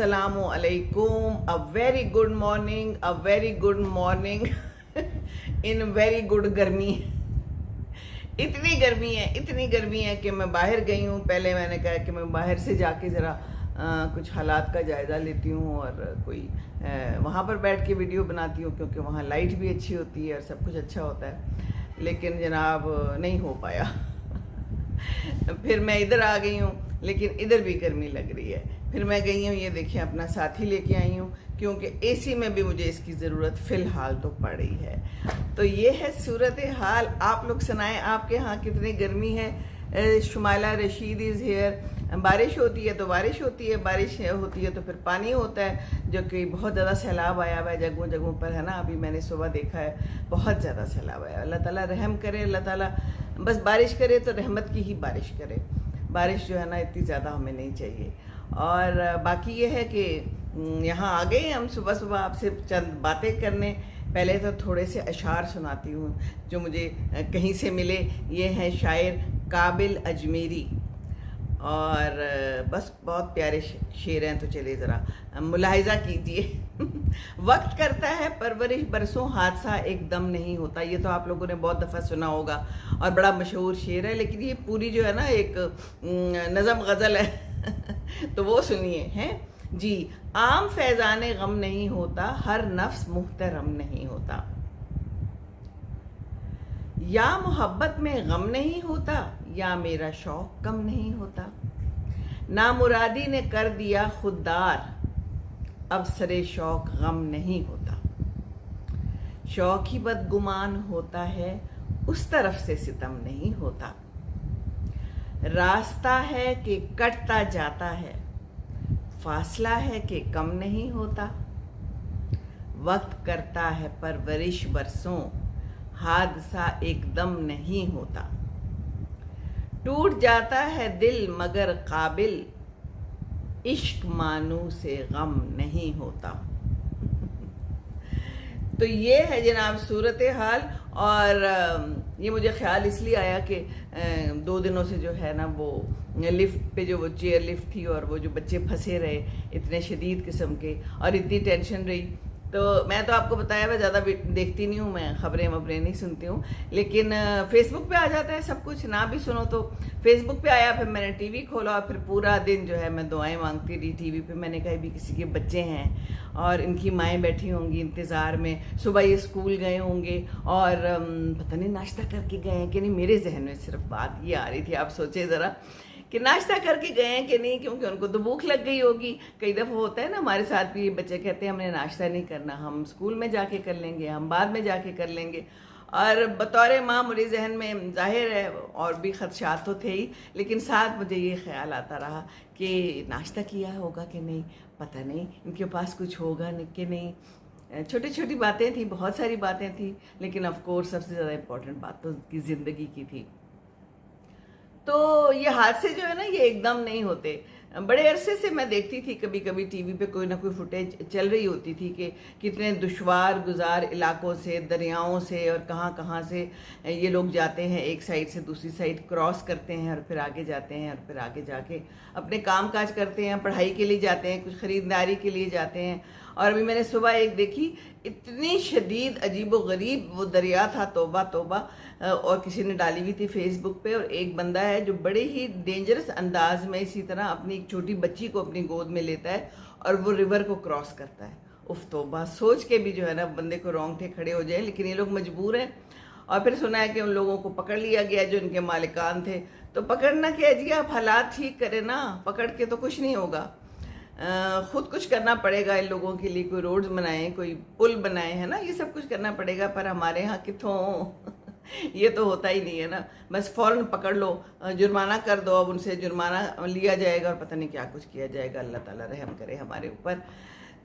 अस्सलामु अलैकुम, a very good morning, a very good morning in very good गर्मी। इतनी गर्मी है कि मैं बाहर गई हूँ। पहले मैंने कहा कि मैं बाहर से जाके ज़रा कुछ हालात का जायज़ा लेती हूँ और कोई वहाँ पर बैठ के वीडियो बनाती हूँ, क्योंकि वहाँ लाइट भी अच्छी होती है और सब कुछ अच्छा होता है। लेकिन जनाब नहीं हो पाया। फिर मैं इधर आ गई हूँ, लेकिन इधर भी गर्मी लग रही है। फिर मैं गई हूँ, ये देखिए अपना साथी लेके आई हूँ, क्योंकि एसी में भी मुझे इसकी ज़रूरत फ़िलहाल तो पड़ रही है। तो ये है सूरत हाल। आप लोग सुनाएं, आपके यहाँ कितनी गर्मी है। Shumaila Rashid is here. बारिश होती है तो बारिश होती है, बारिश होती है तो फिर पानी होता है, जो कि बहुत ज़्यादा सैलाब आया हुआ है जगहों जगहों पर, है ना। अभी मैंने सुबह देखा है बहुत ज़्यादा सैलाब आया। अल्लाह ताला रहम करे, अल्लाह ताला बस बारिश करे तो रहमत की ही बारिश करे। बारिश जो है ना इतनी ज़्यादा हमें नहीं चाहिए। और बाकी ये है कि यहाँ आ गए हम सुबह सुबह आपसे चंद बातें करने। पहले तो थोड़े से अशार सुनाती हूँ जो मुझे कहीं से मिले। ये हैं शायर काबिल अजमेरी, और बस बहुत प्यारे शेर हैं। तो चलिए ज़रा मुलाहिज़ा कीजिए। वक्त करता है परवरिश बरसों, हादसा एकदम नहीं होता। ये तो आप लोगों ने बहुत दफ़ा सुना होगा और बड़ा मशहूर शेर है, लेकिन ये पूरी जो है ना एक नज़म गज़ल है। तो वो सुनिए हैं जी। आम फैज़ाने गम नहीं होता, हर नफ्स मुहतरम नहीं होता। या मोहब्बत में गम नहीं होता, या मेरा शौक कम नहीं होता। नामुरादी ने कर दिया खुददार, अब सरे शौक गम नहीं होता। शौक ही बदगुमान होता है, उस तरफ से सितम नहीं होता। रास्ता है कि कटता जाता है, फासला है कि कम नहीं होता। वक्त करता है परवरिश बरसों, हादसा एकदम नहीं होता। टूट जाता है दिल मगर काबिल, इश्क मानू से गम नहीं होता। तो ये है जनाब सूरत हाल। और ये मुझे ख्याल इसलिए आया कि 2 दिनों से जो है ना वो लिफ्ट पे जो वो चेयर लिफ्ट थी, और वो जो बच्चे फंसे रहे इतने शदीद किस्म के, और इतनी टेंशन रही। तो मैं तो आपको बताया मैं ज़्यादा देखती नहीं हूँ, मैं ख़बरें वबरें नहीं सुनती हूँ, लेकिन फेसबुक पे आ जाता है सब कुछ। ना भी सुनो तो फेसबुक पे आया, फिर मैंने टीवी खोला और फिर पूरा दिन जो है मैं दुआएं मांगती रही टीवी पे। मैंने कहा भी किसी के बच्चे हैं और इनकी माएँ बैठी होंगी इंतज़ार में, सुबह ये स्कूल गए होंगे और पता नहीं नाश्ता करके गए हैं कि नहीं। मेरे जहन में सिर्फ बात ये आ रही थी, आप सोचे ज़रा कि नाश्ता करके गए हैं कि नहीं, क्योंकि उनको तो भूख लग गई होगी। कई दफ़ा होता है ना हमारे साथ भी, बच्चे कहते हैं हमने नाश्ता नहीं करना, हम स्कूल में जाके कर लेंगे, हम बाद में जाके कर लेंगे। और बतौर माँ मेरे जहन में जाहिर है और भी खदशात तो थे ही, लेकिन साथ मुझे ये ख्याल आता रहा कि नाश्ता किया होगा कि नहीं, पता नहीं इनके पास कुछ होगा कि नहीं। छोटी छोटी बातें थी, बहुत सारी बातें थी, लेकिन ऑफ कोर्स सबसे ज़्यादा इम्पोर्टेंट बात तो उनकी ज़िंदगी की थी। तो ये हादसे जो है ना ये एकदम नहीं होते। बड़े अरसे से मैं देखती थी कभी कभी टीवी पे कोई ना कोई फुटेज चल रही होती थी कि कितने दुश्वार गुजार इलाकों से, दरियाओं से और कहाँ कहाँ से ये लोग जाते हैं, एक साइड से दूसरी साइड क्रॉस करते हैं और फिर आगे जाते हैं, और फिर आगे जाके अपने काम काज करते हैं, पढ़ाई के लिए जाते हैं, कुछ ख़रीदारी के लिए जाते हैं। और अभी मैंने सुबह एक देखी, इतनी शदीद अजीब व गरीब वो दरिया था, तौबा तौबा। और किसी ने डाली हुई थी फेसबुक पे, और एक बंदा है जो बड़े ही डेंजरस अंदाज में इसी तरह अपनी एक छोटी बच्ची को अपनी गोद में लेता है और वो रिवर को क्रॉस करता है। उफ तौबा, सोच के भी जो है ना बंदे को रोंगटे खड़े हो जाए, लेकिन ये लोग मजबूर हैं। और फिर सुना है कि उन लोगों को पकड़ लिया गया जो इनके मालिकान थे। तो पकड़ना क्या जी, आप हालात ठीक करें ना, पकड़ के तो कुछ नहीं होगा। खुद कुछ करना पड़ेगा इन लोगों के लिए, कोई रोड्स बनाएं, कोई पुल बनाए, है ना, ये सब कुछ करना पड़ेगा। पर हमारे यहाँ कितों ये तो होता ही नहीं है ना। बस फ़ौरन पकड़ लो, जुर्माना कर दो, अब उनसे जुर्माना लिया जाएगा और पता नहीं क्या कुछ किया जाएगा। अल्लाह ताला रहम करे हमारे ऊपर।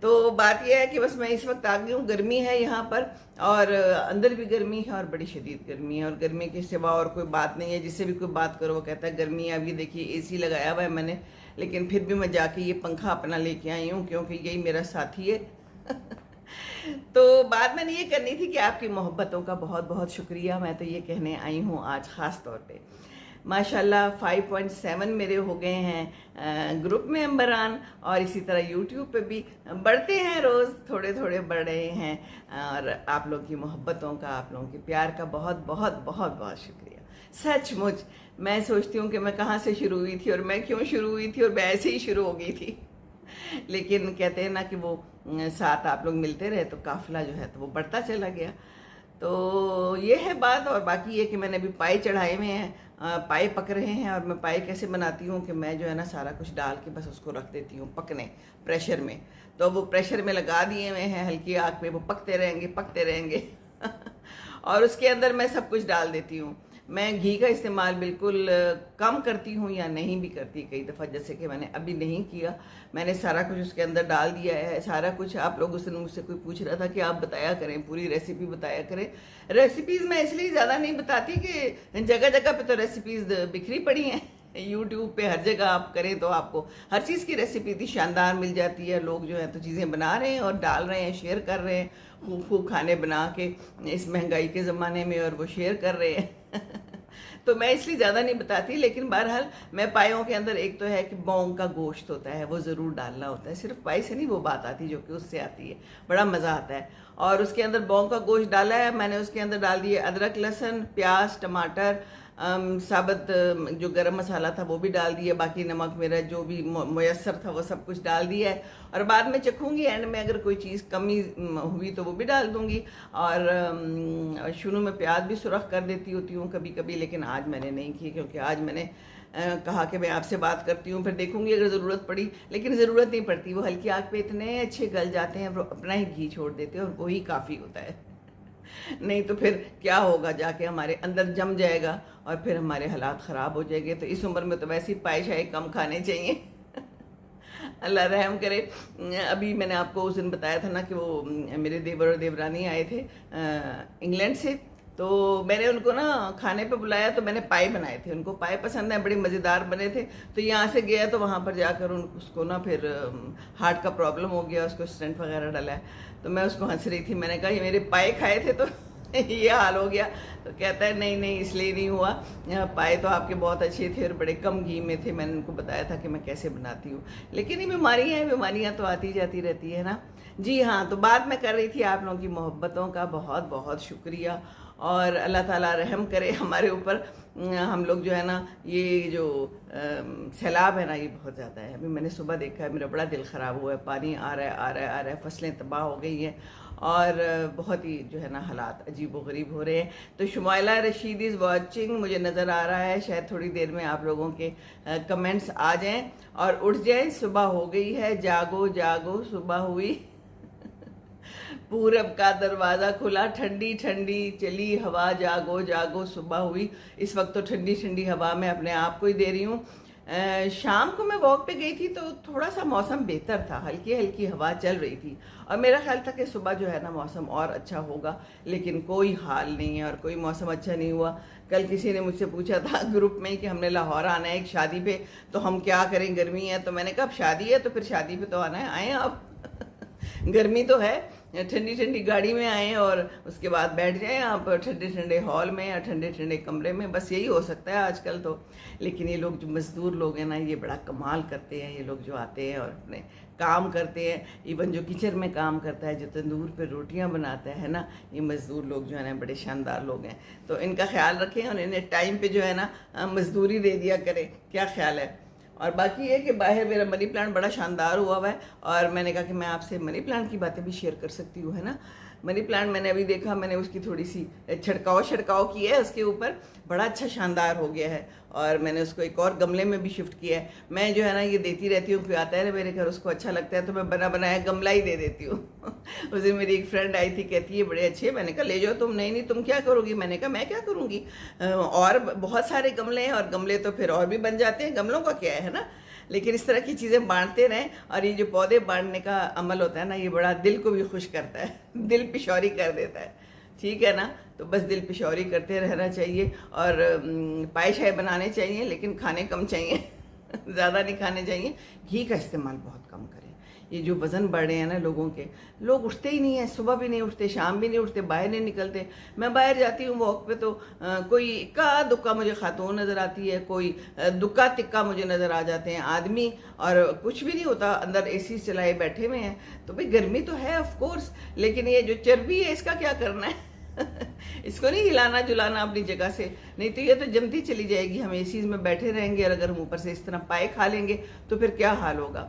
तो बात यह है कि बस मैं इस वक्त आ गई हूँ, गर्मी है यहाँ पर, और अंदर भी गर्मी है और बड़ी शदीद गर्मी है, और गर्मी के सिवा और कोई बात नहीं है। जिससे भी कोई बात करो वो कहता है गर्मी है। अभी देखिए एसी लगाया हुआ है मैंने, लेकिन फिर भी मैं जाके ये पंखा अपना लेके आई हूँ, क्योंकि यही मेरा साथी है। तो बात मैंने ये करनी थी कि आपकी मोहब्बतों का बहुत बहुत शुक्रिया। मैं तो ये कहने आई हूँ आज ख़ास तौर पे। माशाल्लाह 5.7 मेरे हो गए हैं ग्रुप मेंबरान, और इसी तरह यूट्यूब पे भी बढ़ते हैं, रोज़ थोड़े थोड़े बढ़ रहे हैं। और आप लोगों की मोहब्बतों का, आप लोगों के प्यार का बहुत बहुत बहुत बहुत शुक्रिया। सचमुच मैं सोचती हूँ कि मैं कहाँ से शुरू हुई थी और मैं क्यों शुरू हुई थी, और मैं ऐसे ही शुरू हो गई थी। लेकिन कहते हैं ना कि वो साथ आप लोग मिलते रहे तो काफिला जो है तो वो बढ़ता चला गया। तो ये है बात। और बाकी ये कि मैंने अभी पाए चढ़ाए हुए हैं, पाए पक रहे हैं। और मैं पाए कैसे बनाती हूँ कि मैं जो है ना सारा कुछ डाल के बस उसको रख देती हूँ पकने प्रेशर में। तो वो प्रेशर में लगा दिए हुए हैं हल्की आग पे, वो पकते रहेंगे पकते रहेंगे। और उसके अंदर मैं सब कुछ डाल देती हूँ। मैं घी का इस्तेमाल बिल्कुल कम करती हूँ या नहीं भी करती कई दफ़ा, जैसे कि मैंने अभी नहीं किया। मैंने सारा कुछ उसके अंदर डाल दिया है, सारा कुछ। आप लोग उस दिन मुझसे कोई पूछ रहा था कि आप बताया करें, पूरी रेसिपी बताया करें। रेसिपीज़ मैं इसलिए ज़्यादा नहीं बताती कि जगह जगह पे तो रेसिपीज़ बिखरी पड़ी हैं। यूट्यूब पे हर जगह आप करें तो आपको हर चीज़ की रेसिपी इतनी शानदार मिल जाती है। लोग जो है तो चीज़ें बना रहे हैं और डाल रहे हैं, शेयर कर रहे हैं, खूब खूब खाने बना के इस महंगाई के ज़माने में, और वो शेयर कर रहे हैं। तो मैं इसलिए ज़्यादा नहीं बताती। लेकिन बहरहाल मैं पायों के अंदर एक तो है कि बौंग का गोश्त होता है, वो ज़रूर डालना होता है। सिर्फ पाई से नहीं वो बात आती जो कि उससे आती है, बड़ा मज़ा आता है। और उसके अंदर बौंग का गोश्त डाला है मैंने, उसके अंदर डाल दिए अदरक, लहसुन, प्याज, टमाटर, साबुत जो गरम मसाला था वो भी डाल दिया, बाकी नमक मेरा जो भी मुयस्सर था वो सब कुछ डाल दिया है। और बाद में चखूँगी, एंड में अगर कोई चीज़ कमी हुई तो वो भी डाल दूँगी। और शुरू में प्याज भी सुरख कर देती होती हूँ कभी कभी, लेकिन आज मैंने नहीं की, क्योंकि आज मैंने कहा कि मैं आपसे बात करती हूँ, फिर देखूंगी अगर ज़रूरत पड़ी। लेकिन ज़रूरत नहीं पड़ती, वो हल्की आग पे इतने अच्छे गल जाते हैं, वो अपना ही घी छोड़ देते हैं, और वही काफ़ी होता है। नहीं तो फिर क्या होगा, जाके हमारे अंदर जम जाएगा और फिर हमारे हालात ख़राब हो जाएंगे। तो इस उम्र में तो वैसे ही पाए शाए कम खाने चाहिए। अल्लाह रहम करे। अभी मैंने आपको उस दिन बताया था ना कि वो मेरे देवर और देवरानी आए थे इंग्लैंड से, तो मैंने उनको ना खाने पे बुलाया, तो मैंने पाए बनाए थे। उनको पाए पसंद है, बड़े मज़ेदार बने थे। तो यहाँ से गया तो वहाँ पर जाकर उसको ना फिर हार्ट का प्रॉब्लम हो गया, उसको स्टेंट वगैरह डाला है। तो मैं उसको हंस रही थी, मैंने कहा ये मेरे पाए खाए थे तो ये हाल हो गया। तो कहता है नहीं नहीं इसलिए नहीं हुआ, पाए तो आपके बहुत अच्छे थे और बड़े कम घी में थे। मैंने उनको बताया था कि मैं कैसे बनाती हूँ। लेकिन ये बीमारियाँ तो आती जाती रहती है ना। जी हाँ, तो बात मैं कर रही थी आप लोगों की मोहब्बतों का बहुत बहुत शुक्रिया, और अल्लाह ताला रहम करे हमारे ऊपर। हम लोग जो है ना, ये जो सैलाब है ना, ये बहुत ज़्यादा है। अभी मैंने सुबह देखा है, मेरा बड़ा दिल ख़राब हुआ है। पानी आ रहा है आ रहा है आ रहा है, फसलें तबाह हो गई हैं, और बहुत ही जो है ना हालात अजीब व गरीब हो रहे हैं। तो शुमाइला रशीद इज़ वॉचिंग, मुझे नज़र आ रहा है। शायद थोड़ी देर में आप लोगों के कमेंट्स आ जाएं और उठ जाएं। सुबह हो गई है, जागो जागो सुबह हुई। पूरब का दरवाज़ा खुला, ठंडी ठंडी चली हवा, जागो जागो सुबह हुई। इस वक्त तो ठंडी ठंडी हवा मैं अपने आप को ही दे रही हूँ। शाम को मैं वॉक पे गई थी तो थोड़ा सा मौसम बेहतर था, हल्की हल्की हवा चल रही थी, और मेरा ख्याल था कि सुबह जो है ना मौसम और अच्छा होगा। लेकिन कोई हाल नहीं है और कोई मौसम अच्छा नहीं हुआ। कल किसी ने मुझसे पूछा था ग्रुप में कि हमने लाहौर आना है एक शादी पे, तो हम क्या करें, गर्मी है। तो मैंने कहा अब शादी है तो फिर शादी पे तो आना है, आए आप। गर्मी तो है, ठंडी ठंडी गाड़ी में आए और उसके बाद बैठ जाएं आप ठंडे ठंडे हॉल में या ठंडे ठंडे कमरे में, बस यही हो सकता है आजकल तो। लेकिन ये लोग जो मज़दूर लोग हैं ना, ये बड़ा कमाल करते हैं। ये लोग जो आते हैं और अपने काम करते हैं, इवन जो किचन में काम करता है, जो तंदूर पे रोटियां बनाता है ना, ये मज़दूर लोग जो है ना बड़े शानदार लोग हैं। तो इनका ख्याल रखें और इन्हें टाइम पे जो है ना मजदूरी दे दिया करें। क्या ख्याल है। और बाकी ये कि बाहर मेरा मनी प्लांट बड़ा शानदार हुआ हुआ है, और मैंने कहा कि मैं आपसे मनी प्लांट की बातें भी शेयर कर सकती हूँ, है ना। मनी प्लांट मैंने अभी देखा, मैंने उसकी थोड़ी सी छिड़काव की है उसके ऊपर, बड़ा अच्छा शानदार हो गया है। और मैंने उसको एक और गमले में भी शिफ्ट किया है। मैं जो है ना ये देती रहती हूँ, कोई आता है ना मेरे घर उसको अच्छा लगता है तो मैं बना बनाया गमला ही दे देती हूँ। उस दिन मेरी एक फ्रेंड आई थी, कहती है बड़े अच्छे। मैंने कहा ले जाओ तुम। नहीं तुम क्या करोगी। मैंने कहा मैं क्या करूँगी, और बहुत सारे गमले हैं, और गमले तो फिर और भी बन जाते हैं, गमलों का क्या है ना। लेकिन इस तरह की चीज़ें बांटते रहें, और ये जो पौधे बांटने का अमल होता है ना, ये बड़ा दिल को भी खुश करता है, दिल पिशौरी कर देता है, ठीक है ना। तो बस दिल पिशौरी करते रहना चाहिए, और पाए शाए बनाने चाहिए, लेकिन खाने कम चाहिए। ज़्यादा नहीं खाने चाहिए। घी का इस्तेमाल बहुत कम करें। ये जो वज़न बढ़ रहे हैं ना लोगों के, लोग उठते ही नहीं है, सुबह भी नहीं उठते, शाम भी नहीं उठते, बाहर नहीं निकलते। मैं बाहर जाती हूँ वॉक पे तो कोई इक्का दुक्का मुझे खातून नज़र आती है, कोई दुक्का तिक्का मुझे नज़र आ जाते हैं आदमी, और कुछ भी नहीं होता, अंदर एसी चलाए बैठे हुए हैं। तो भाई गर्मी तो है ऑफ कोर्स, लेकिन ये जो चर्बी है इसका क्या करना है? इसको नहीं हिलाना जुलाना अपनी जगह से, नहीं तो ये तो जमती चली जाएगी। हम एसी में बैठे रहेंगे और अगर हम ऊपर से इस तरह पाए खा लेंगे तो फिर क्या हाल होगा।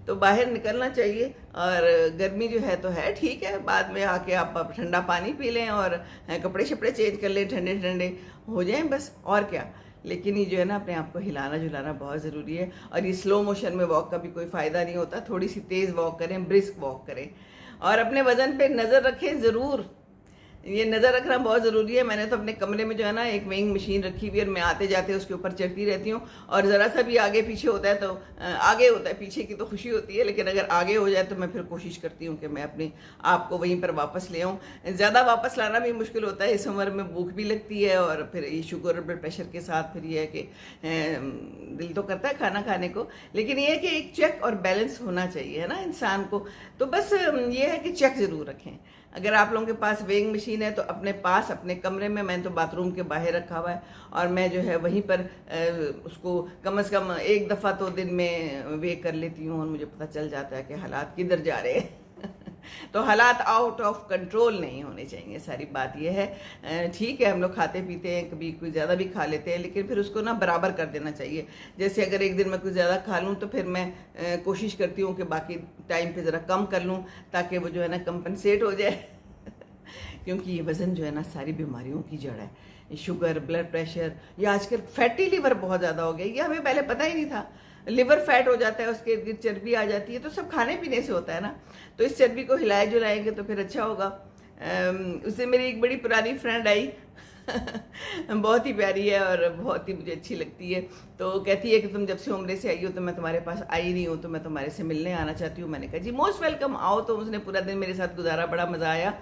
तो बाहर निकलना चाहिए, और गर्मी जो है तो है ठीक है, बाद में आके आप ठंडा पानी पी लें और कपड़े शपड़े चेंज कर लें, ठंडे ठंडे हो जाएं बस, और क्या। लेकिन ये जो है ना अपने आप को हिलाना जुलाना बहुत ज़रूरी है। और ये स्लो मोशन में वॉक का भी कोई फ़ायदा नहीं होता, थोड़ी सी तेज़ वॉक करें, ब्रिस्क वॉक करें, और अपने वज़न पे नज़र रखें ज़रूर। ये नज़र रखना बहुत ज़रूरी है। मैंने तो अपने कमरे में जो है ना एक वेइंग मशीन रखी हुई है, और मैं आते जाते उसके ऊपर चढ़ती रहती हूँ, और ज़रा सा भी आगे पीछे होता है तो आगे होता है, पीछे की तो खुशी होती है, लेकिन अगर आगे हो जाए तो मैं फिर कोशिश करती हूँ कि मैं अपने आप को वहीं पर वापस ले आऊँ। ज़्यादा वापस लाना भी मुश्किल होता है, इस उम्र में भूख भी लगती है, और फिर ये शुगर और ब्लड प्रेशर के साथ फिर ये है कि दिल तो करता है खाना खाने को, लेकिन ये है कि एक चेक और बैलेंस होना चाहिए, है ना इंसान को। तो बस ये है कि चेक ज़रूर रखें। अगर आप लोगों के पास वेइंग मशीन है तो अपने पास अपने कमरे में, मैंने तो बाथरूम के बाहर रखा हुआ है, और मैं जो है वहीं पर उसको कम से कम एक दफ़ा तो दिन में वे कर लेती हूँ, और मुझे पता चल जाता है कि हालात किधर जा रहे हैं। तो हालात आउट ऑफ कंट्रोल नहीं होने चाहिए, सारी बात यह है। ठीक है हम लोग खाते पीते हैं, कभी कोई ज़्यादा भी खा लेते हैं, लेकिन फिर उसको ना बराबर कर देना चाहिए। जैसे अगर एक दिन मैं कुछ ज़्यादा खा लूँ तो फिर मैं कोशिश करती हूँ कि बाकी टाइम पे ज़रा कम कर लूँ, ताकि वो जो है ना कंपनसेट हो जाए। क्योंकि ये वज़न जो है ना सारी बीमारियों की जड़ है। शुगर, ब्लड प्रेशर, ये आजकल फैटी लिवर बहुत ज़्यादा हो गया, ये हमें पहले पता ही नहीं था। लिवर फैट हो जाता है, उसके इर्द चर्बी आ जाती है, तो सब खाने पीने से होता है ना। तो इस चर्बी को हिलाए जुलाएंगे तो फिर अच्छा होगा। उससे मेरी एक बड़ी पुरानी फ्रेंड आई बहुत ही प्यारी है और बहुत ही मुझे अच्छी लगती है। तो कहती है कि तुम जब से उम्र से आई हो तो मैं तुम्हारे पास आई नहीं हूँ, तो मैं तुम्हारे से मिलने आना चाहती हूँ। मैंने कहा जी मोस्ट वेलकम, आओ। तो उसने पूरा दिन मेरे साथ गुजारा, बड़ा मज़ा आया।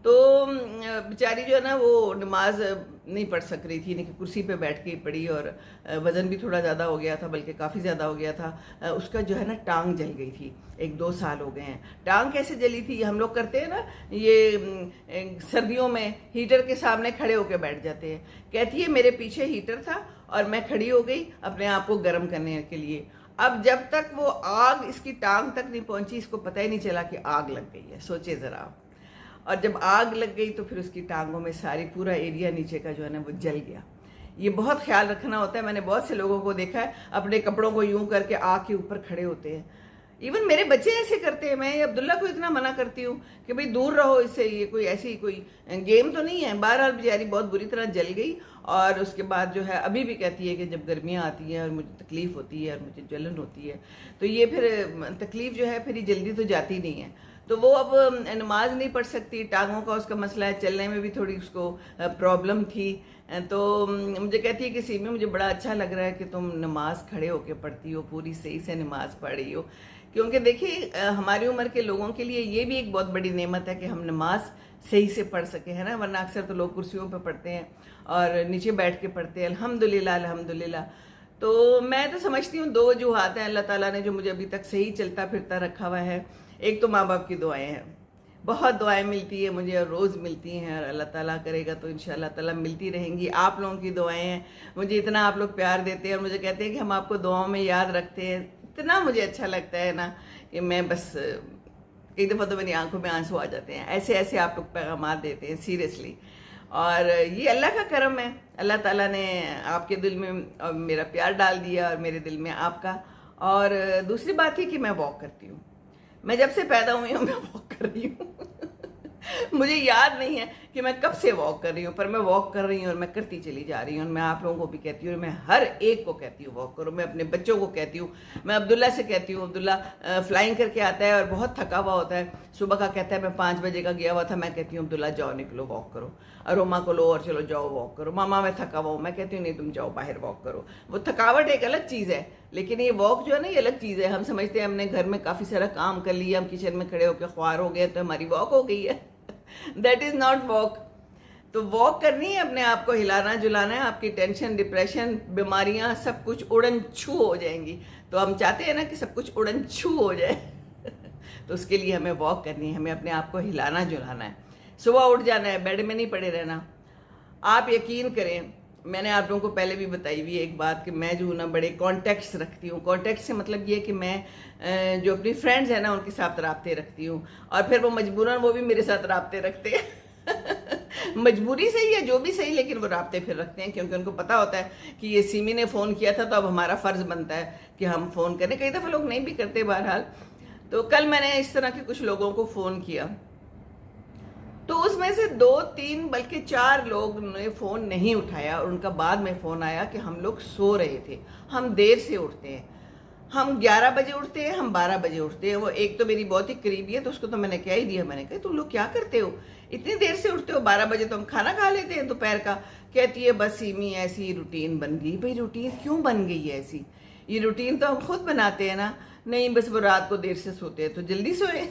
तो बेचारी जो है ना वो नमाज नहीं पढ़ सक रही थी, कि कुर्सी पे बैठ के ही पढ़ी, और वज़न भी थोड़ा ज़्यादा हो गया था, बल्कि काफ़ी ज़्यादा हो गया था। उसका जो है ना टांग जल गई थी, 1-2 साल हो गए हैं। टांग कैसे जली थी? हम लोग करते हैं ना ये सर्दियों में हीटर के सामने खड़े होकर बैठ जाते हैं। कहती है मेरे पीछे हीटर था और मैं खड़ी हो गई अपने आप को गर्म करने के लिए। अब जब तक वो आग इसकी टांग तक नहीं पहुंची, इसको पता ही नहीं चला कि आग लग गई है। सोचे ज़रा। और जब आग लग गई तो फिर उसकी टांगों में सारी पूरा एरिया नीचे का जो है ना वो जल गया। ये बहुत ख्याल रखना होता है। मैंने बहुत से लोगों को देखा है अपने कपड़ों को यूं करके आग के ऊपर खड़े होते हैं। इवन मेरे बच्चे ऐसे करते हैं। मैं अब्दुल्ला को इतना मना करती हूँ कि भाई दूर रहो इससे, ये कोई ऐसी कोई गेम तो नहीं है। बहरहाल बेचारी बहुत बुरी तरह जल गई, और उसके बाद जो है अभी भी कहती है कि जब गर्मियाँ आती हैं और मुझे तकलीफ़ होती है और मुझे जलन होती है, तो ये फिर तकलीफ़ जो है फिर ये जल्दी तो जाती नहीं है। तो वो अब नमाज नहीं पढ़ सकती, टांगों का उसका मसला है, चलने में भी थोड़ी उसको प्रॉब्लम थी। तो मुझे कहती है कि सीमी मुझे बड़ा अच्छा लग रहा है कि तुम नमाज खड़े होकर पढ़ती हो, पूरी सही से नमाज पढ़ रही हो। क्योंकि देखिए हमारी उम्र के लोगों के लिए ये भी एक बहुत बड़ी नेमत है कि हम नमाज सही से पढ़ सके, है ना। वरना अक्सर तो लोग कुर्सियों पर पढ़ते हैं और नीचे बैठ के पढ़ते हैं। अल्हम्दुलिल्लाह अल्हम्दुलिल्लाह। तो मैं तो समझती हूँ 2 वजूहात हैं अल्लाह ताला ने जो मुझे अभी तक सही चलता फिरता रखा हुआ है। एक तो माँ बाप की दुआएं हैं, बहुत दुआएं मिलती है मुझे और रोज़ मिलती हैं, और अल्लाह ताला करेगा तो इंशाअल्लाह ताला मिलती रहेंगी। आप लोगों की दुआएं हैं, मुझे इतना आप लोग प्यार देते हैं और मुझे कहते हैं कि हम आपको दुआओं में याद रखते हैं। इतना मुझे अच्छा लगता है ना कि मैं बस एक दफ़ा तो मेरी आंखों में आंसू आ जाते हैं। ऐसे ऐसे आप लोग पैगाम देते हैं सीरियसली, और ये अल्लाह का करम है। अल्लाह ताला ने आपके दिल में मेरा प्यार डाल दिया और मेरे दिल में आपका। और दूसरी बात है कि मैं वॉक करती हूँ। मैं जब से पैदा हुई हूँ मैं वॉक कर रही हूँ। मुझे याद नहीं है कि मैं कब से वॉक कर रही हूँ, पर मैं वॉक कर रही हूँ और मैं करती चली जा रही हूँ। और मैं आप लोगों को भी कहती हूँ, मैं हर एक को कहती हूँ वॉक करो। मैं अपने बच्चों को कहती हूँ, मैं अब्दुल्ला से कहती हूँ। अब्दुल्ला फ्लाइंग करके आता है और बहुत थका हुआ होता है, सुबह का कहता है मैं 5 बजे का गया हुआ था। मैं कहती हूँ अब्दुल्ला जाओ निकलो वॉक करो, और रोमा को लो और चलो जाओ वॉक करो। मामा मैं थका हुआ हूँ, मैं कहती हूँ नहीं तुम जाओ बाहर वॉक करो। वो थकावट एक अलग चीज़ है, लेकिन ये वॉक जो है ना ये अलग चीज़ है। हम समझते हैं हमने घर में काफ़ी सारा काम कर लिया, हम किचन में खड़े होकर ख्वार हो गए तो हमारी वॉक हो गई है। That is not walk. तो वॉक करनी है, अपने आप को हिलाना जुलाना है, आपकी टेंशन डिप्रेशन बीमारियां सब कुछ उड़न छू हो जाएंगी। तो हम चाहते हैं ना कि सब कुछ उड़न छू हो जाए। तो उसके लिए हमें वॉक करनी है, हमें अपने आप को हिलाना जुलाना है, सुबह उठ जाना है, बेड में नहीं पड़े रहना। आप यकीन करें, मैंने आप लोगों को पहले भी बताई हुई एक बात कि मैं जो हूँ ना बड़े कॉन्टेक्ट्स रखती हूँ। कॉन्टेक्ट से मतलब ये कि मैं जो अपनी फ्रेंड्स हैं ना उनके साथ राब्ते रखती हूँ, और फिर वो मजबूरन वो भी मेरे साथ राब्ते रखते हैं मजबूरी सही है जो भी सही, लेकिन वो राब्ते फिर रखते हैं क्योंकि उनको पता होता है कि ये सिमी ने फ़ोन किया था तो अब हमारा फ़र्ज़ बनता है कि हम फ़ोन करें। कई दफ़ा लोग नहीं भी करते बहरहाल। तो कल मैंने इस तरह के कुछ लोगों को फ़ोन किया, तो उसमें से 2-3 बल्कि 4 लोग ने फ़ोन नहीं उठाया, और उनका बाद में फ़ोन आया कि हम लोग सो रहे थे, हम देर से उठते हैं, हम 11 बजे उठते हैं, हम 12 बजे उठते हैं। वो एक तो मेरी बहुत ही करीबी है, तो उसको तो मैंने कह ही दिया, मैंने कहा तुम लोग क्या करते हो, इतनी देर से उठते हो, 12 बजे तो हम खाना खा लेते हैं दोपहर का। कहती है बस सीमी ऐसी रूटीन बन गई। भाई रूटीन क्यों बन गई है ऐसी? ये रूटीन तो हम खुद बनाते हैं ना। नहीं, बस वो रात को देर से सोते हैं तो जल्दी सोए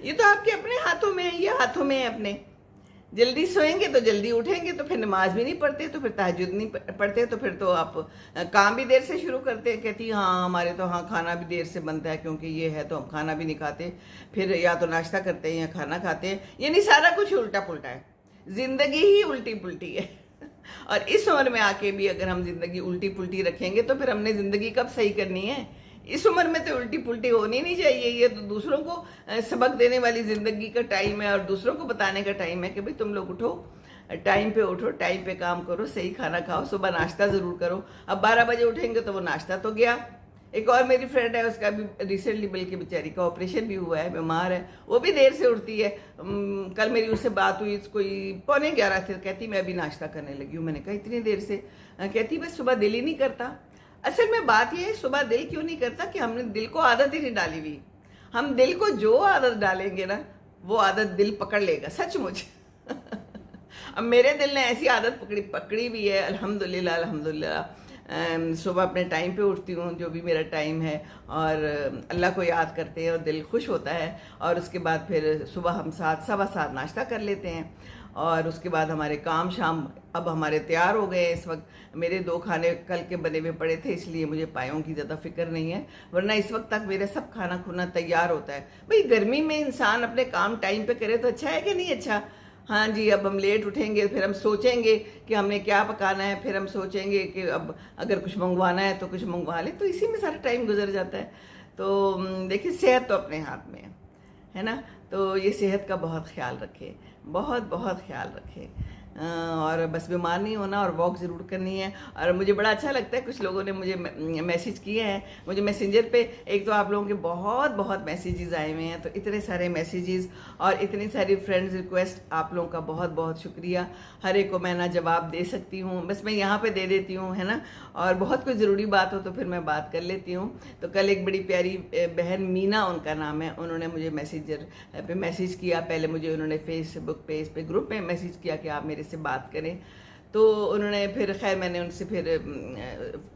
ये तो आपके अपने हाथों में है, ये हाथों में है अपने। जल्दी सोएंगे तो जल्दी उठेंगे, तो फिर नमाज भी नहीं पढ़ते, तो फिर तहज्जुद नहीं पढ़ते, तो फिर तो आप काम भी देर से शुरू करते हैं। कहती हाँ हमारे तो हाँ खाना भी देर से बनता है क्योंकि ये है, तो हम खाना भी नहीं खाते, फिर या तो नाश्ता करते हैं या खाना खाते हैं। यानी सारा कुछ उल्टा पुल्टा है, ज़िंदगी ही उल्टी पुल्टी है और इस उम्र में आके भी अगर हम जिंदगी उल्टी पुल्टी रखेंगे तो फिर हमने ज़िंदगी कब सही करनी है? इस उम्र में तो उल्टी पुल्टी होनी नहीं चाहिए। ये तो दूसरों को सबक देने वाली ज़िंदगी का टाइम है और दूसरों को बताने का टाइम है कि भाई तुम लोग उठो, टाइम पे उठो, टाइम पे काम करो, सही खाना खाओ, सुबह नाश्ता ज़रूर करो। अब 12 बजे उठेंगे तो वो नाश्ता तो गया। एक और मेरी फ्रेंड है, उसका भी रिसेंटली बल्कि बेचारी का ऑपरेशन भी हुआ है, बीमार है, वो भी देर से उठती है। कल मेरी उससे बात हुई, कोई 11:15 थे, कहती मैं अभी नाश्ता करने लगी हूँ। मैंने कहा इतनी देर से? कहती बस सुबह दिल ही नहीं करता। असल में बात यह है सुबह दिल क्यों नहीं करता कि हमने दिल को आदत ही नहीं डाली हुई। हम दिल को जो आदत डालेंगे ना वो आदत दिल पकड़ लेगा, सचमुच अब मेरे दिल ने ऐसी आदत पकड़ी भी है, अल्हम्दुलिल्लाह अल्हम्दुलिल्लाह। सुबह अपने टाइम पे उठती हूँ, जो भी मेरा टाइम है, और अल्लाह को याद करते हैं और दिल खुश होता है। और उसके बाद फिर सुबह हम 7-7:15 नाश्ता कर लेते हैं, और उसके बाद हमारे काम शाम अब हमारे तैयार हो गए। इस वक्त मेरे 2 खाने कल के बने हुए पड़े थे, इसलिए मुझे पायों की ज़्यादा फिक्र नहीं है, वरना इस वक्त तक मेरा सब खाना खुना तैयार होता है। भाई गर्मी में इंसान अपने काम टाइम पे करे तो अच्छा है कि नहीं अच्छा? हाँ जी, अब हम लेट उठेंगे, फिर हम सोचेंगे कि हमने क्या पकाना है, फिर हम सोचेंगे कि अब अगर कुछ मंगवाना है तो कुछ मंगवा लें, तो इसी में सारा टाइम गुजर जाता है। तो देखिए सेहत तो अपने हाथ में है ना, तो ये सेहत का बहुत ख्याल रखें, बहुत बहुत ख्याल रखें, और बस बीमार नहीं होना, और वॉक ज़रूर करनी है। और मुझे बड़ा अच्छा लगता है, कुछ लोगों ने मुझे मैसेज किए हैं, मुझे मैसेंजर पे। एक तो आप लोगों के बहुत बहुत मैसेजेस आए हुए हैं, तो इतने सारे मैसेजेस और इतनी सारी फ्रेंड्स रिक्वेस्ट, आप लोगों का बहुत बहुत शुक्रिया। हर एक को मैं ना जवाब दे सकती हूँ, बस मैं यहाँ पे दे देती हूँ, है ना। और बहुत कोई ज़रूरी बात हो तो फिर मैं बात कर लेती हूँ। तो कल एक बड़ी प्यारी बहन, मीना उनका नाम है, उन्होंने मुझे मैसेंजर पे मैसेज किया। पहले मुझे उन्होंने फेसबुक पेज पे ग्रुप में मैसेज किया कि आप मेरे से बात करें, तो उन्होंने फिर खैर मैंने उनसे फिर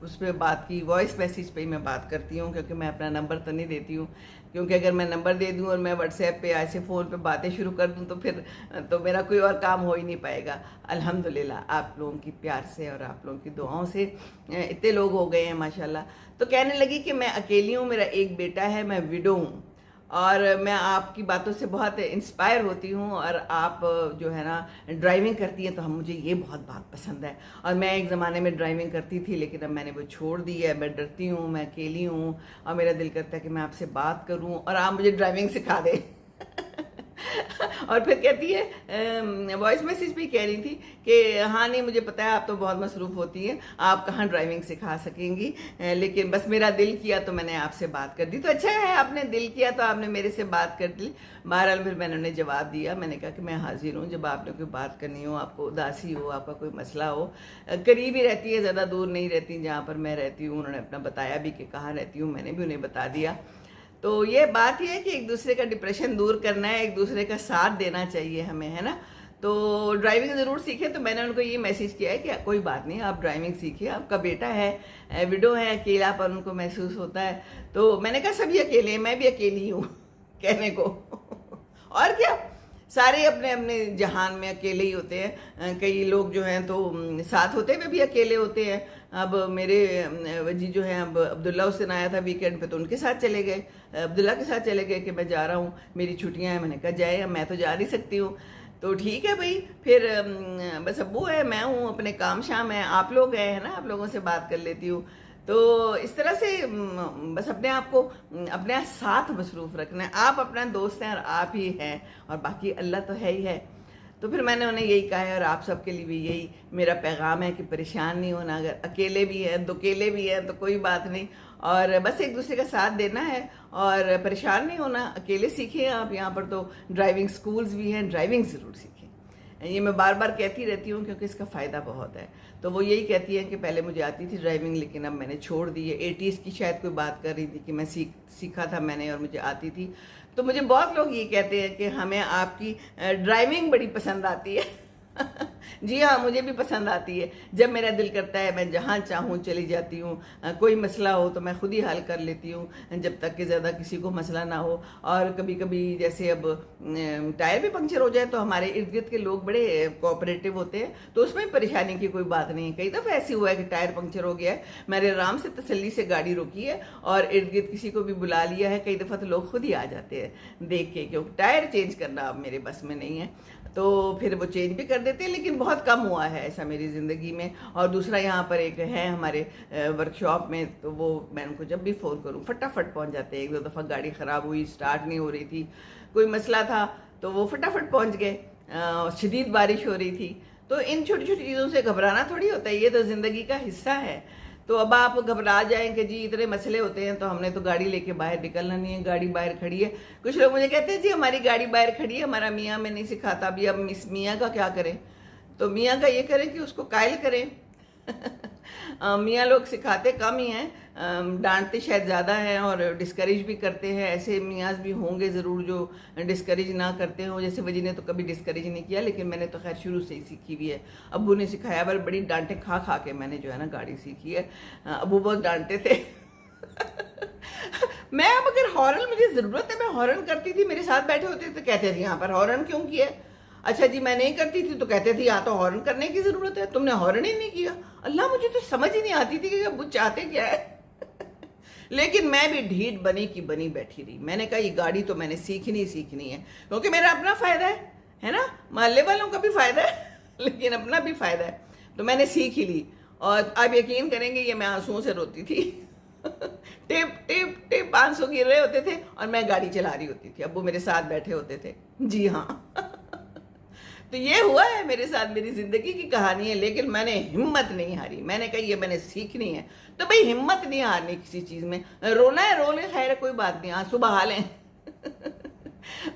उस पर बात की। वॉइस मैसेज पे ही मैं बात करती हूँ क्योंकि मैं अपना नंबर तो नहीं देती हूँ, क्योंकि अगर मैं नंबर दे दूँ और मैं व्हाट्सएप पे ऐसे फ़ोन पे बातें शुरू कर दूँ तो फिर तो मेरा कोई और काम हो ही नहीं पाएगा। अल्हम्दुलिल्लाह आप लोगों की प्यार से और आप लोगों की दुआओं से इतने लोग हो गए हैं माशाल्लाह। तो कहने लगी कि मैं अकेली हूँ, मेरा एक बेटा है, मैं विडो हूँ, और मैं आपकी बातों से बहुत इंस्पायर होती हूँ। और आप जो है ना ड्राइविंग करती हैं तो हम मुझे ये बहुत बात पसंद है। और मैं एक ज़माने में ड्राइविंग करती थी, लेकिन अब मैंने वो छोड़ दी है। मैं डरती हूँ, मैं अकेली हूँ, और मेरा दिल करता है कि मैं आपसे बात करूँ और आप मुझे ड्राइविंग सिखा दें और फिर कहती है, वॉइस मैसेज भी कह रही थी कि हाँ नहीं मुझे पता है आप तो बहुत मसरूफ़ होती हैं, आप कहाँ ड्राइविंग सिखा सकेंगी, लेकिन बस मेरा दिल किया तो मैंने आपसे बात कर दी। तो अच्छा है, आपने दिल किया तो आपने मेरे से बात कर ली। बहरहाल फिर मैंने उन्हें जवाब दिया, मैंने कहा कि मैं हाजिर हूँ जब आपने कोई बात करनी हो, आपको उदासी हो, आपका कोई मसला हो। करीब ही रहती है, ज़्यादा दूर नहीं रहती जहाँ पर मैं रहती हूँ। उन्होंने अपना बताया भी कि कहाँ रहती हूँ, मैंने भी उन्हें बता दिया। तो ये बात ये है कि एक दूसरे का डिप्रेशन दूर करना है, एक दूसरे का साथ देना चाहिए हमें, है ना। तो ड्राइविंग ज़रूर सीखे। तो मैंने उनको ये मैसेज किया है कि कोई बात नहीं, आप ड्राइविंग सीखिए, आपका बेटा है, विडो है, अकेलापन उनको महसूस होता है। तो मैंने कहा सभी अकेले हैं, मैं भी अकेली हूँ कहने को और क्या, सारे अपने अपने जहान में अकेले ही होते हैं। कई लोग जो हैं तो साथ होते हुए भी अकेले होते हैं। अब मेरे वजी जो हैं, अब अब्दुल्ला हुसैन आया था वीकेंड पे, तो उनके साथ चले गए, अब्दुल्ला के साथ चले गए कि मैं जा रहा हूँ, मेरी छुट्टियां हैं। मैंने कहा जाए, मैं तो जा नहीं सकती हूँ। तो ठीक है भाई, फिर बस अब्बू है, मैं हूँ, अपने काम शाम है, आप लोग गए हैं ना, आप लोगों से बात कर लेती हूँ। तो इस तरह से बस अपने आप को अपने साथ मसरूफ़ रखना है। आप अपना दोस्त हैं और आप ही हैं, और बाकी अल्लाह तो है ही है। तो फिर मैंने उन्हें यही कहा है, और आप सबके लिए भी यही मेरा पैगाम है कि परेशान नहीं होना। अगर अकेले भी हैं, दुकेले भी हैं, तो कोई बात नहीं, और बस एक दूसरे का साथ देना है, और परेशान नहीं होना। अकेले सीखें आप, यहाँ पर तो ड्राइविंग स्कूल्स भी हैं, ड्राइविंग ज़रूर सीखें। ये मैं बार बार कहती रहती हूँ क्योंकि इसका फ़ायदा बहुत है। तो वो यही कहती हैं कि पहले मुझे आती थी ड्राइविंग, लेकिन अब मैंने छोड़ दी है। 80s की शायद कोई बात कर रही थी कि मैं सीखा था मैंने और मुझे आती थी। तो मुझे बहुत लोग ये कहते हैं कि हमें आपकी ड्राइविंग बड़ी पसंद आती है। जी हाँ, मुझे भी पसंद आती है। जब मेरा दिल करता है मैं जहाँ चाहूँ चली जाती हूँ। कोई मसला हो तो मैं खुद ही हल कर लेती हूँ, जब तक कि ज़्यादा किसी को मसला ना हो। और कभी कभी जैसे अब टायर भी पंक्चर हो जाए तो हमारे इर्द गिर्द के लोग बड़े कोऑपरेटिव होते हैं, तो उसमें परेशानी की कोई बात नहीं है। कई दफ़ा ऐसी हुआ है कि टायर पंक्चर हो गया है, मैंने आराम से तसल्ली से गाड़ी रोकी है और इर्द गिर्द किसी को भी बुला लिया है। कई दफ़ा तो लोग खुद ही आ जाते हैं देख के, क्योंकि टायर चेंज करना अब मेरे बस में नहीं है, तो फिर वो चेंज भी कर देते हैं। लेकिन बहुत कम हुआ है ऐसा मेरी ज़िंदगी में। और दूसरा, यहाँ पर एक है हमारे वर्कशॉप में, तो वो मैं उनको जब भी फ़ोन करूँ फटाफट पहुँच जाते हैं। एक दो दफ़ा गाड़ी ख़राब हुई, स्टार्ट नहीं हो रही थी, कोई मसला था, तो वो फटाफट पहुँच गए। शदीद बारिश हो रही थी, तो इन छोटी छोटी चीज़ों से घबराना थोड़ी होता है, ये तो ज़िंदगी का हिस्सा है। तो अब आप घबरा जाएं कि जी इतने मसले होते हैं, तो हमने तो गाड़ी लेके बाहर निकलना नहीं है, गाड़ी बाहर खड़ी है। कुछ लोग मुझे कहते हैं जी हमारी गाड़ी बाहर खड़ी है, हमारा मियाँ में नहीं सिखाता। अभी अब मिस मियाँ का क्या करें? तो मियाँ का ये करें कि उसको कायल करें। मियाँ लोग सिखाते कम ही हैं, डांटते शायद ज़्यादा हैं और डिस्करेज भी करते हैं। ऐसे मियाँ भी होंगे ज़रूर जो डिस्करेज ना करते हो, जैसे वजी ने तो कभी डिस्करेज नहीं किया, लेकिन मैंने तो खैर शुरू से ही सीखी हुई है। अब्बू ने सिखाया, पर बड़ी डांटें खा खा के मैंने जो है ना गाड़ी सीखी है। अब्बू बहुत डांटते थे। मैं अब अगर हॉर्न मुझे ज़रूरत है, मैं हॉर्न करती थी, मेरे साथ बैठे होते तो कहते थे यहाँ पर हॉर्न क्यों किया? अच्छा जी, मैं नहीं करती थी तो कहते थे यहाँ तो हॉर्न करने की ज़रूरत है, तुमने हॉर्न ही नहीं किया। अल्लाह, मुझे तो समझ ही नहीं आती थी कि वो चाहते क्या है। लेकिन मैं भी ढीठ बनी की बनी बैठी रही। मैंने कहा ये गाड़ी तो मैंने सीखनी है, क्योंकि मेरा अपना फ़ायदा है ना, मोहल्ले वालों का भी फ़ायदा है, लेकिन अपना भी फ़ायदा है। तो मैंने सीख ही ली, और आप यकीन करेंगे ये मैं आंसुओं से रोती थी। टिप टिप टिप आंसू गिर रहे होते थे और मैं गाड़ी चला रही होती थी, अब्बू मेरे साथ बैठे होते थे। जी हाँ। तो ये हुआ है मेरे साथ, मेरी ज़िंदगी की कहानी है। लेकिन मैंने हिम्मत नहीं हारी, मैंने कहा ये मैंने सीखनी है। तो भाई हिम्मत नहीं हारनी किसी चीज़ में। रोना है रो लें, खैर कोई बात नहीं, आंसू बहा लें।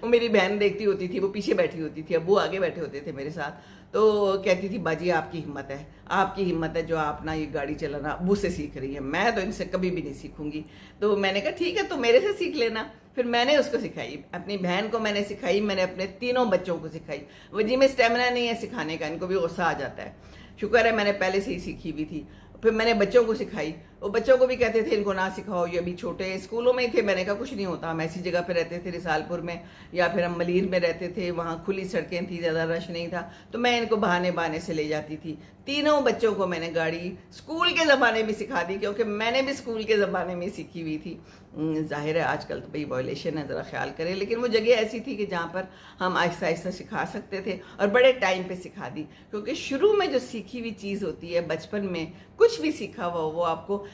वो मेरी बहन देखती होती थी, वो पीछे बैठी होती थी, अब्बू आगे बैठे होते थे मेरे साथ, तो कहती थी बाजी आपकी हिम्मत है, आपकी हिम्मत है जो आप ना ये गाड़ी चलाना अब्बू से सीख रही है, मैं तो इनसे कभी भी नहीं सीखूंगी। तो मैंने कहा ठीक है, तो मेरे से सीख लेना। फिर मैंने उसको सिखाई, अपनी बहन को मैंने सिखाई, मैंने अपने तीनों बच्चों को सिखाई। वजी में स्टेमिना नहीं है सिखाने का, इनको भी गुस्सा आ जाता है। शुक्र है मैंने पहले से ही सीखी हुई थी। फिर मैंने बच्चों को सिखाई, वो बच्चों को भी कहते थे इनको ना सिखाओ, ये अभी छोटे स्कूलों में ही थे। मैंने कहा कुछ नहीं होता, हम ऐसी जगह पे रहते थे रिसालपुर में, या फिर हम मलीर में रहते थे, वहाँ खुली सड़कें थी, ज़्यादा रश नहीं था, तो मैं इनको बहाने बहाने से ले जाती थी। तीनों बच्चों को मैंने गाड़ी स्कूल के ज़माने में सिखा दी, क्योंकि मैंने भी स्कूल के ज़माने में सीखी हुई थी। जाहिर है आजकल तो भाई वॉयलेशन है, ज़रा ख्याल करें, लेकिन वो जगह ऐसी थी कि जहाँ पर हम आहिस्ता आहिस्ता सिखा सकते थे, और बड़े टाइम पे सिखा दी। क्योंकि शुरू में जो सीखी हुई चीज़ होती है, बचपन में कुछ भी सीखा हुआ वो आपको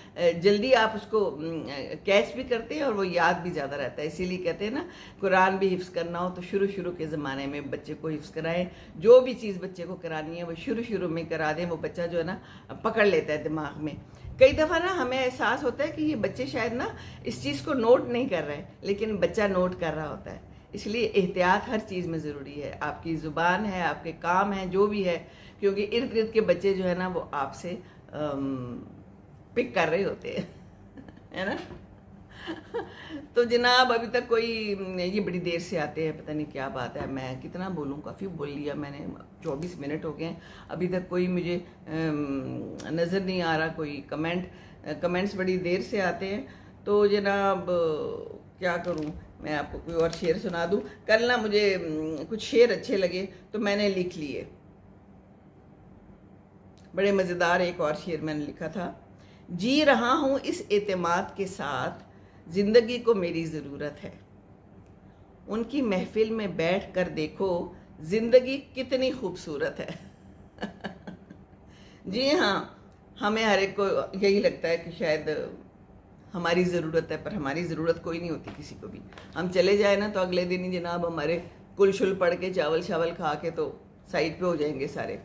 जल्दी आप उसको कैच भी करते हैं और वो याद भी ज़्यादा रहता है। इसीलिए कहते हैं ना, कुरान भी हिफ्ज़ करना हो तो शुरू के ज़माने में बच्चे को हिफ्ज़ कराएं। जो भी चीज़ बच्चे को करानी है वो शुरू में करा दें, वो बच्चा जो है ना पकड़ लेता है दिमाग में। कई दफ़ा ना हमें एहसास होता है कि ये बच्चे शायद ना इस चीज़ को नोट नहीं कर रहे, लेकिन बच्चा नोट कर रहा होता है। इसलिए एहतियात हर चीज़ में ज़रूरी है, आपकी ज़ुबान है, आपके काम हैं, जो भी है, क्योंकि इर्द गिर्द के बच्चे जो है ना वो आपसे पिक कर रहे होते हैं, है ना। तो जनाब अभी तक कोई, ये बड़ी देर से आते हैं, पता नहीं क्या बात है, मैं कितना बोलूँ, काफ़ी बोल लिया मैंने, 24 मिनट हो गए हैं, अभी तक कोई मुझे नज़र नहीं आ रहा कोई कमेंट्स बड़ी देर से आते हैं। तो जनाब क्या करूँ, मैं आपको कोई और शेर सुना दूं। कल ना मुझे कुछ शेर अच्छे लगे तो मैंने लिख लिए। बड़े मज़ेदार एक और शेर मैंने लिखा था। जी रहा हूँ इस एतमाद के साथ, ज़िंदगी को मेरी ज़रूरत है। उनकी महफिल में बैठ कर देखो, ज़िंदगी कितनी खूबसूरत है। जी हाँ, हमें हर एक को यही लगता है कि शायद हमारी ज़रूरत है, पर हमारी ज़रूरत कोई नहीं होती किसी को भी। हम चले जाए ना तो अगले दिन ही जनाब हमारे कुल शुल पड़ के चावल शावल खा के तो साइड पे हो जाएंगे सारे।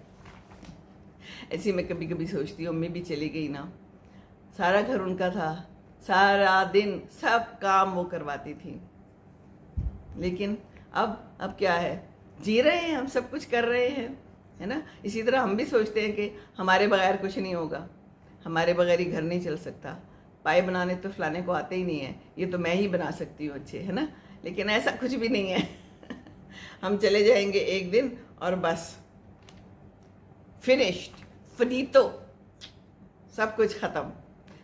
ऐसी मैं कभी कभी सोचती हूँ, अम्मी भी चली गई ना, सारा घर उनका था, सारा दिन सब काम वो करवाती थी, लेकिन अब क्या है, जी रहे हैं हम, सब कुछ कर रहे हैं, है ना। इसी तरह हम भी सोचते हैं कि हमारे बगैर कुछ नहीं होगा, हमारे बगैर ही घर नहीं चल सकता, पाए बनाने तो फलाने को आते ही नहीं है, ये तो मैं ही बना सकती हूँ अच्छे, है ना। लेकिन ऐसा कुछ भी नहीं है। हम चले जाएंगे एक दिन और बस फिनिश्ड, फिनीतो, सब कुछ ख़त्म।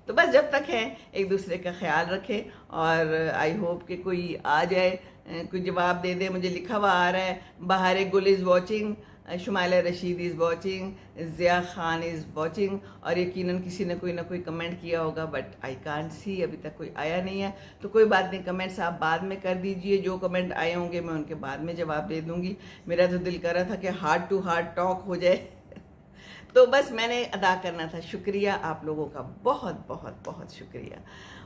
तो बस जब तक है एक दूसरे का ख्याल रखें, और आई होप कि कोई आ जाए, कोई जवाब दे दे। मुझे लिखा हुआ आ रहा है, Bahar Gul is watching, Shumaila Rashid is watching, Zia Khan is watching, और यकीनन किसी ने कोई ना कोई कमेंट किया होगा, बट आई कांट सी, अभी तक कोई आया नहीं है। तो कोई बात नहीं, कमेंट्स आप बाद में कर दीजिए, जो कमेंट आए होंगे मैं उनके बाद में जवाब दे दूँगी। मेरा तो दिल कर रहा था कि हार्ट टू हार्ट टॉक हो जाए। तो बस मैंने अदा करना था शुक्रिया आप लोगों का, बहुत बहुत बहुत शुक्रिया।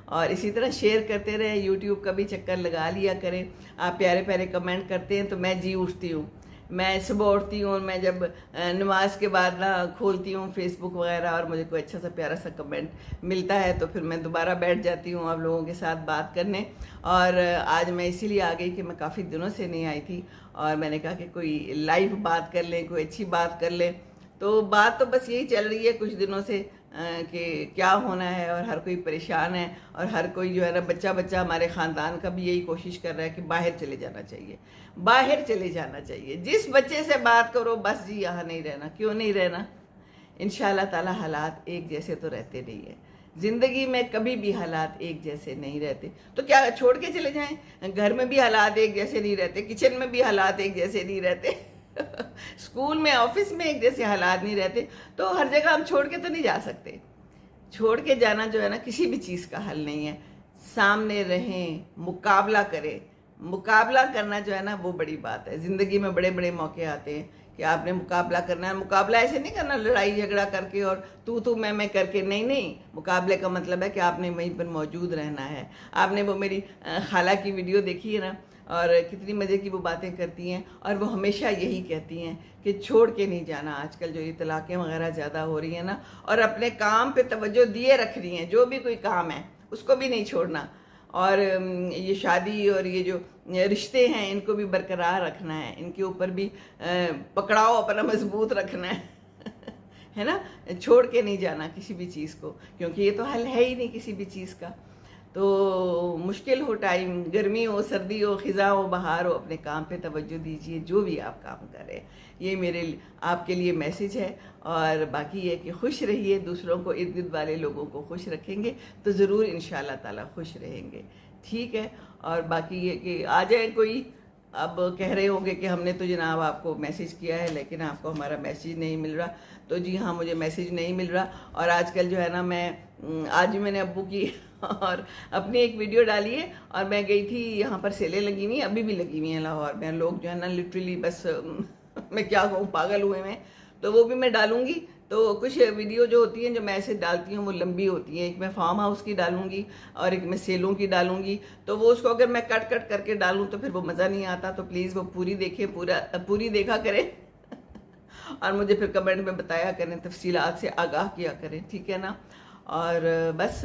और इसी तरह शेयर करते रहे, यूट्यूब का भी चक्कर लगा लिया करें। आप प्यारे प्यारे कमेंट करते हैं तो मैं जी उठती हूँ, मैं सुबह उठती हूँ और मैं जब नमाज के बाद ना खोलती हूँ फेसबुक वगैरह और मुझे कोई अच्छा सा प्यारा सा कमेंट मिलता है तो फिर मैं दोबारा बैठ जाती हूँ आप लोगों के साथ बात करने। और आज मैं इसीलिए आ गई कि मैं काफ़ी दिनों से नहीं आई थी और मैंने कहा कि कोई लाइव बात कर लें, कोई अच्छी बात कर लें। तो बात तो बस यही चल रही है कुछ दिनों से कि क्या होना है, और हर कोई परेशान है, और हर कोई जो है ना, बच्चा बच्चा हमारे ख़ानदान का भी यही कोशिश कर रहा है कि बाहर चले जाना चाहिए, बाहर चले जाना चाहिए। जिस बच्चे से बात करो बस जी यहाँ नहीं रहना, क्यों नहीं रहना, इंशाल्लाह ताला हालात एक जैसे तो रहते नहीं है, ज़िंदगी में कभी भी हालात एक जैसे नहीं रहते। तो क्या छोड़ के चले जाएं? घर में भी हालात एक जैसे नहीं रहते, किचन में भी हालात एक जैसे नहीं रहते, स्कूल में ऑफिस में एक जैसे हालात नहीं रहते, तो हर जगह हम छोड़ के तो नहीं जा सकते। छोड़ के जाना जो है ना किसी भी चीज़ का हल नहीं है। सामने रहें, मुकाबला करें, मुकाबला करना जो है ना वो बड़ी बात है। ज़िंदगी में बड़े बड़े मौके आते हैं कि आपने मुकाबला करना है। मुकाबला ऐसे नहीं करना लड़ाई झगड़ा करके और तू मैं करके, नहीं नहीं। मुकाबले का मतलब है कि आपने वहीं पर मौजूद रहना है। आपने वो मेरी खाला की वीडियो देखी है ना, और कितनी मज़े की वो बातें करती हैं, और वो हमेशा यही कहती हैं कि छोड़ के नहीं जाना। आजकल जो ये तलाक़ें वगैरह ज़्यादा हो रही हैं ना, और अपने काम पे तवज्जो दिए रख रही हैं, जो भी कोई काम है उसको भी नहीं छोड़ना, और ये शादी और ये जो रिश्ते हैं इनको भी बरकरार रखना है, इनके ऊपर भी पकड़ाव अपना मजबूत रखना है। है ना, छोड़ के नहीं जाना किसी भी चीज़ को, क्योंकि ये तो हल है ही नहीं किसी भी चीज़ का। तो मुश्किल हो टाइम, गर्मी हो सर्दी हो ख़िज़ा हो बहार हो, अपने काम पे तवज्जो दीजिए, जो भी आप काम करें। ये मेरे आपके लिए मैसेज है। और बाकी ये कि खुश रहिए, दूसरों को, इर्द गिर्द वाले लोगों को खुश रखेंगे तो ज़रूर इंशाल्लाह ताला खुश रहेंगे, ठीक है। और बाकी ये कि आ जाए कोई, अब कह रहे होंगे कि हमने तो जनाब आपको मैसेज किया है लेकिन आपको हमारा मैसेज नहीं मिल रहा। तो जी हाँ, मुझे मैसेज नहीं मिल रहा। और आजकल जो है ना, मैं आज भी मैंने अब्बू की और अपनी एक वीडियो डाली है, और मैं गई थी, यहाँ पर सेलें लगी हुई, अभी भी लगी हुई हैं लाहौर में। लोग जो है ना लिटरली बस मैं क्या कहूँ, पागल हुए हैं। तो वो भी मैं डालूँगी। तो कुछ वीडियो जो होती हैं जो मैं ऐसे डालती हूँ वो लंबी होती हैं, एक मैं फार्म हाउस की डालूँगी और एक मैं सेलों की डालूँगी। तो वो उसको अगर मैं कट कट करके डालूँ तो फिर वो मज़ा नहीं आता। तो प्लीज़ वो पूरी देखें, पूरी देखा करें और मुझे फिर कमेंट में बताया करें, तफसीलात से आगाह किया करें, ठीक है ना। और बस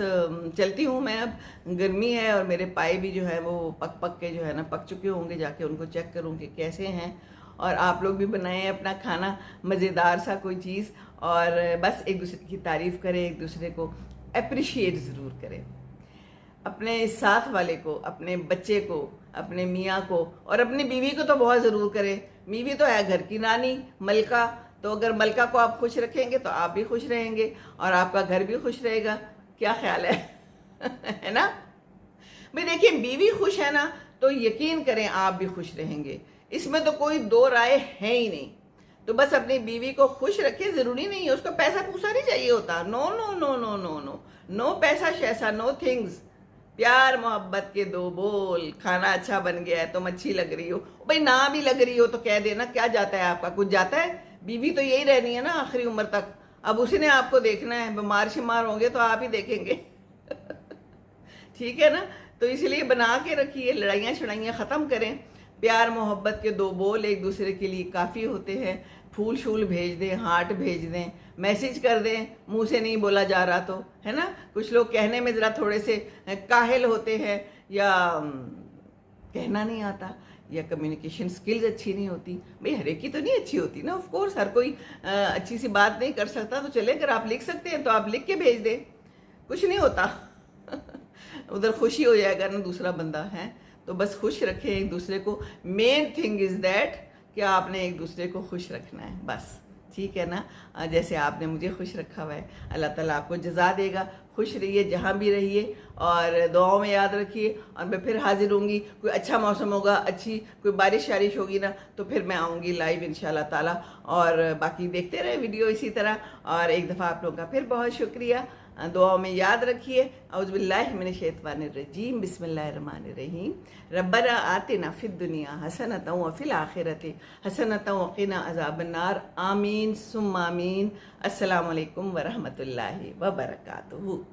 चलती हूँ मैं। अब गर्मी है और मेरे पाए भी जो है वो पक के जो है ना पक चुके होंगे, जाके उनको चेक करूँ कि कैसे हैं। और आप लोग भी बनाएं अपना खाना, मज़ेदार सा कोई चीज़, और बस एक दूसरे की तारीफ़ करें, एक दूसरे को अप्रिशिएट ज़रूर करें। अपने साथ वाले को, अपने बच्चे को, अपने मियाँ को और अपनी बीवी को तो बहुत ज़रूर करें। बीवी तो है घर की रानी, मलका। तो अगर मलका को आप खुश रखेंगे तो आप भी खुश रहेंगे और आपका घर भी खुश रहेगा। क्या ख्याल है? है ना भाई? देखिए, बीवी खुश है ना तो यकीन करें आप भी खुश रहेंगे। इसमें तो कोई दो राय है ही नहीं। तो बस अपनी बीवी को खुश रखे, जरूरी नहीं है उसको पैसा पूसा नहीं चाहिए होता। No no no no no no no पैसा शैसा, नो थिंग्स। प्यार मोहब्बत के दो बोल। खाना अच्छा बन गया है, तुम अच्छी लग रही हो, भाई ना भी लग रही हो तो कह देना, क्या जाता है आपका, कुछ जाता है। बीवी तो यही रहनी है ना आखिरी उम्र तक। अब उसी ने आपको देखना है, बीमार शिमार होंगे तो आप ही देखेंगे। ठीक है ना। तो इसलिए बना के रखिए, लड़ाइयाँ शड़ाइयाँ ख़त्म करें। प्यार मोहब्बत के दो बोल एक दूसरे के लिए काफ़ी होते हैं। फूल शूल भेज दें, हार्ट भेज दें, मैसेज कर दें, मुंह से नहीं बोला जा रहा तो, है ना। कुछ लोग कहने में ज़रा थोड़े से काहिल होते हैं, या कहना नहीं आता, या कम्युनिकेशन स्किल्स अच्छी नहीं होती। भाई हर एक की तो नहीं अच्छी होती ना, ऑफ कोर्स हर कोई अच्छी सी बात नहीं कर सकता। तो चले, अगर आप लिख सकते हैं तो आप लिख के भेज दें, कुछ नहीं होता। उधर खुशी हो जाएगा ना दूसरा बंदा है। तो बस खुश रखें एक दूसरे को। मेन थिंग इज़ दैट कि आपने एक दूसरे को खुश रखना है बस। ठीक है ना। जैसे आपने मुझे खुश रखा हुआ है, अल्लाह ताला आपको जज़ा देगा। खुश रहिए जहाँ भी रहिए, और दुआओं में याद रखिए। और मैं फिर हाजिर होंगी, कोई अच्छा मौसम होगा, अच्छी कोई बारिश शारिश होगी ना, तो फिर मैं आऊँगी लाइव इंशाल्लाह ताला। और बाकी देखते रहे वीडियो इसी तरह। और एक दफ़ा आप लोगों का फिर बहुत शुक्रिया। दुआओं में याद रखिए। औज़ुबिल्लाहि मिनश्शैतानिर्रजीम, बिस्मिल्लाहिर्रहमानिर्रहीम। रब्बना आतिना फिद दुनिया हसनतन व फिल आखिरति हसनतन व क़िना अज़ाबन्नार। आमीन सुम्मा आमीन। अस्सलामु अलैकुम व रहमतुल्लाहि व बरकातुहू।